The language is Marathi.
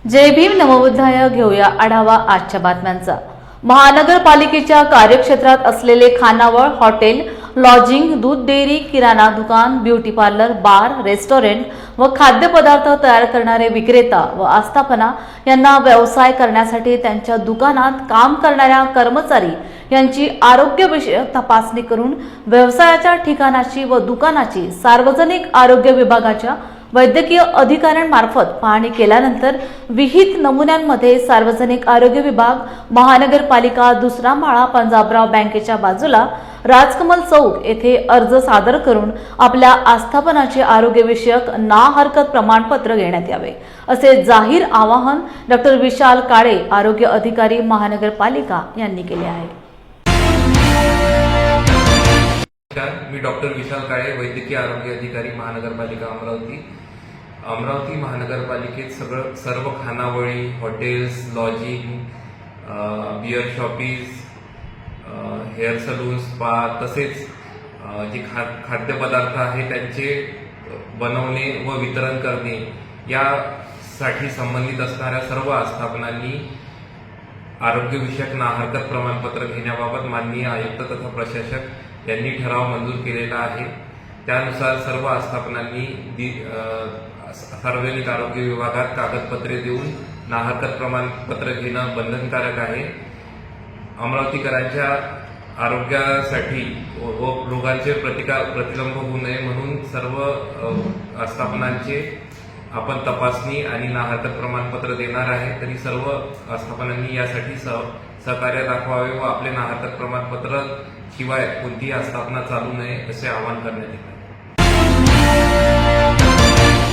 जय भीम नमोबुद्धाय घेऊया आढावा आजच्या बातम्यांचा। महानगरपालिकेच्या कार्यक्षेत्रात असलेले खानावळ, हॉटेल, लॉजिंग, दूध डेअरी, किराणा दुकान, ब्युटी पार्लर, बार, रेस्टॉरंट व खाद्यपदार्थ तयार करणारे विक्रेता व आस्थापना यांना व्यवसाय करण्यासाठी त्यांच्या दुकानात काम करणाऱ्या कर्मचारी यांची आरोग्यविषयक तपासणी करून व्यवसायाच्या ठिकाणाची व दुकानाची सार्वजनिक आरोग्य विभागाच्या वैद्यकीय अधिकाऱ्यांमार्फत पाहणी केल्यानंतर विहित नमुन्यांमध्ये सार्वजनिक आरोग्य विभाग, महानगरपालिका, दुसरा माळा, पंजाबराव बँकेच्या बाजूला राजकमल चौक येथे अर्ज सादर करून आपल्या आस्थापनाचे आरोग्यविषयक ना हरकत प्रमाणपत्र घेण्यात यावे, असे जाहीर आवाहन डॉ. विशाल काळे, आरोग्य अधिकारी, महानगरपालिका यांनी केले आहे। मी डॉक्टर विशाल काळे, वैद्यकीय आरोग्य अधिकारी, महानगरपालिका अमरावती महानगरपालिकेत सर्व खानावळी, hotels, lodging, beer shoppes, hair salon, spa तसेच जे खाद्यपदार्थ आहे त्यांचे बनवणे व वितरण करणे यासाठी संबंधित असणाऱ्या सर्व आस्थापनांनी आरोग्यविषयक ना हरकत प्रमाणपत्र घेण्याबाबत माननीय आयुक्त तथा प्रशासक यांनी ठराव मंजूर केलेला आहे। त्यानुसार सर्व आस्थापनांनी सार्वजनिक आरोग्य विभागात कागदपत्रे देऊन ना हरकत प्रमाणपत्र घेणं बंधनकारक आहे। अमरावतीकरांच्या आरोग्यासाठी व रोगांचे प्रतिलंब होऊ नये म्हणून सर्व आस्थापनांचे आपण तपासणी आणि ना हरकत प्रमाणपत्र देणार आहे। तरी सर्व आस्थापनांनी यासाठी सहकार्य दाखवावे व आपले ना हरकत प्रमाणपत्र शिवाय कोणतीही आस्थापना चालू नये असे आवाहन करण्यात येते।